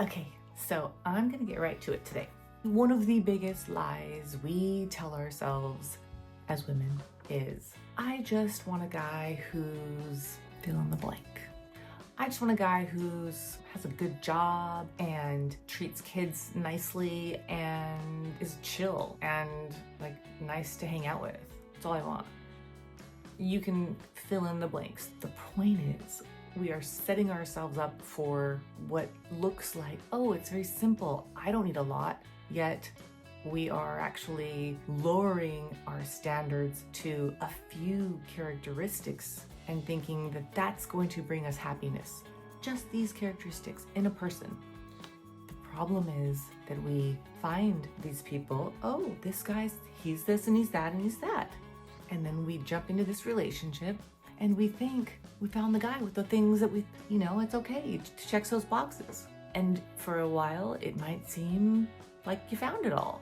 Okay, so I'm gonna get right to it today. One of the biggest lies we tell ourselves as women is, I just want a guy who's fill in the blank. I just want a guy who's has a good job and treats kids nicely and is chill and like nice to hang out with. That's all I want. You can fill in the blanks. The point is, we are setting ourselves up for what looks like, oh, it's very simple, I don't need a lot, yet we are actually lowering our standards to a few characteristics and thinking that that's going to bring us happiness. Just these characteristics in a person. The problem is that we find these people, oh, this guy's, he's this and he's that and he's that. And then we jump into this relationship and we think we found the guy with the things that we, it's okay, it checks those boxes. And for a while, it might seem like you found it all.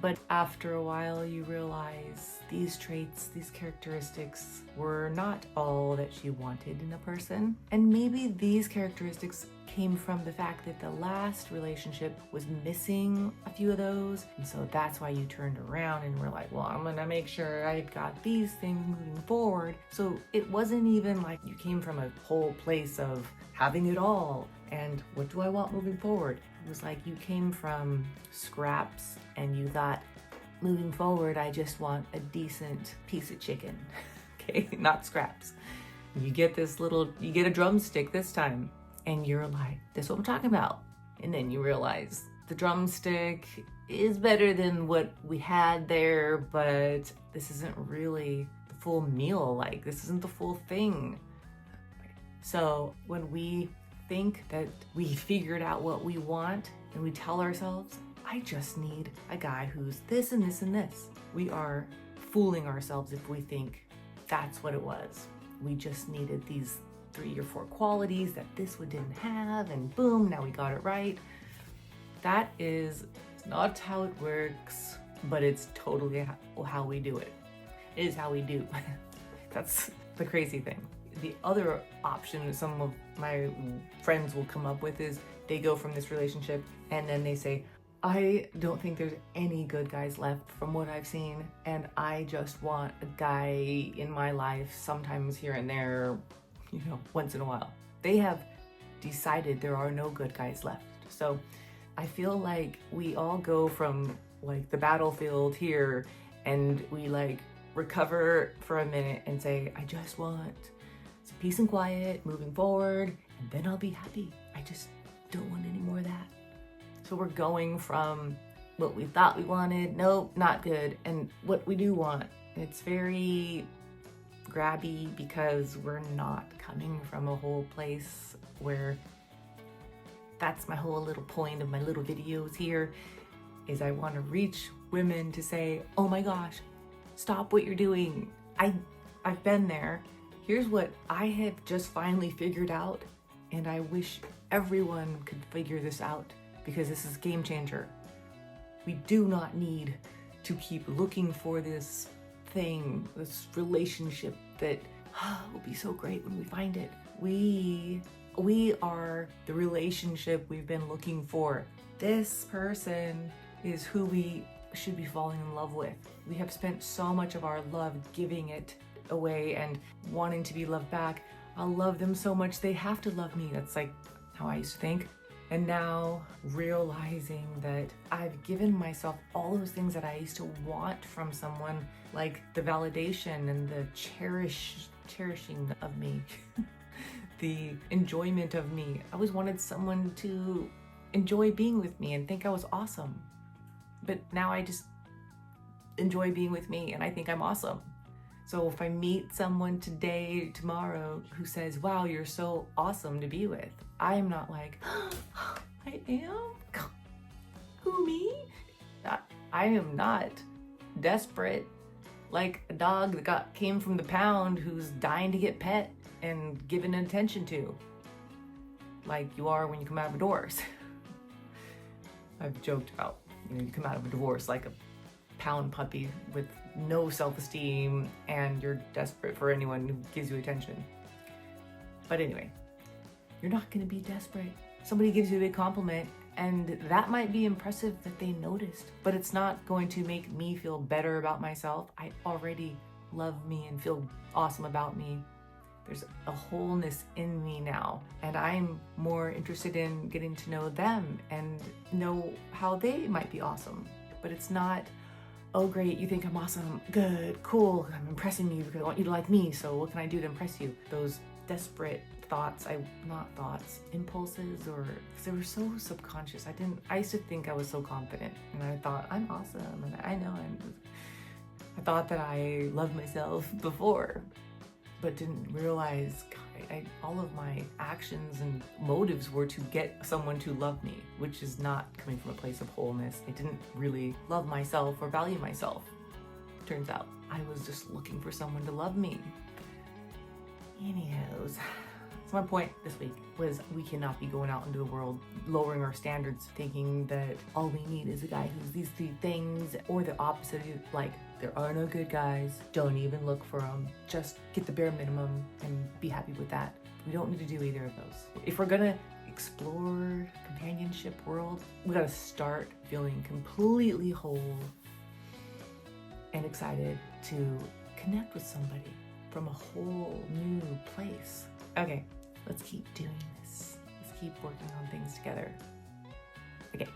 But after a while, you realize these traits, these characteristics were not all that you wanted in a person. And maybe these characteristics came from the fact that the last relationship was missing a few of those. And so that's why you turned around and were like, well, I'm gonna make sure I've got these things moving forward. So it wasn't even like you came from a whole place of having it all. And what do I want moving forward? It was like you came from scraps and you thought, moving forward, I just want a decent piece of chicken. Okay, not scraps. You get a drumstick this time. And you're like, this is what I'm talking about. And then you realize the drumstick is better than what we had there, but this isn't really the full meal. Like, this isn't the full thing. So when we think that we figured out what we want and we tell ourselves, I just need a guy who's this and this and this, we are fooling ourselves if we think that's what it was. We just needed these 3 or 4 qualities that this one didn't have, and boom, now we got it right. That is not how it works, but it's totally how we do it. It is how we do. That's the crazy thing. The other option some of my friends will come up with is they go from this relationship and then they say, I don't think there's any good guys left from what I've seen, and I just want a guy in my life sometimes here and there, once in a while. They have decided there are no good guys left. So I feel like we all go from like the battlefield here and we like recover for a minute and say, I just want some peace and quiet moving forward, and then I'll be happy. I just don't want any more of that. So we're going from what we thought we wanted, nope, not good, and what we do want. It's very grabby because we're not coming from a whole place where, that's my whole little point of my little videos here, is I want to reach women to say, oh my gosh, stop what you're doing. I've been there. Here's what I have just finally figured out, and I wish everyone could figure this out because this is a game changer. We do not need to keep looking for this thing, this relationship that will be so great when we find it. We are the relationship we've been looking for. This person is who we should be falling in love with. We have spent so much of our love giving it away and wanting to be loved back. I'll love them so much they have to love me. That's like how I used to think. And now realizing that I've given myself all those things that I used to want from someone, like the validation and the cherishing of me, the enjoyment of me. I always wanted someone to enjoy being with me and think I was awesome. But now I just enjoy being with me and I think I'm awesome. So if I meet someone today, tomorrow, who says, wow, you're so awesome to be with, I am not like, I am? Who, me? I am not desperate like a dog that came from the pound who's dying to get pet and given attention to, like you are when you come out of a divorce. I've joked about, you come out of a divorce like a pound puppy with no self-esteem and you're desperate for anyone who gives you attention. But anyway, you're not going to be desperate. somebody gives you a big compliment, and that might be impressive that they noticed, but it's not going to make me feel better about myself. I already love me and feel awesome about me. There's a wholeness in me now, and I'm more interested in getting to know them and know how they might be awesome. But it's not, oh great, you think I'm awesome, good, cool, I'm impressing you because I want you to like me, so what can I do to impress you? Those desperate thoughts, impulses, or because they were so subconscious. I used to think I was so confident, and I thought I'm awesome, and I thought that I loved myself before, but didn't realize all of my actions and motives were to get someone to love me, which is not coming from a place of wholeness. I didn't really love myself or value myself. Turns out I was just looking for someone to love me. Anyhows, so my point this week was we cannot be going out into the world lowering our standards, thinking that all we need is a guy who's these 3 things, or the opposite, like there are no good guys, don't even look for them, just get the bare minimum and be happy with that. We don't need to do either of those. If we're gonna explore companionship world, we gotta start feeling completely whole and excited to connect with somebody from a whole new place. Okay, let's keep doing this. Let's keep working on things together. Okay.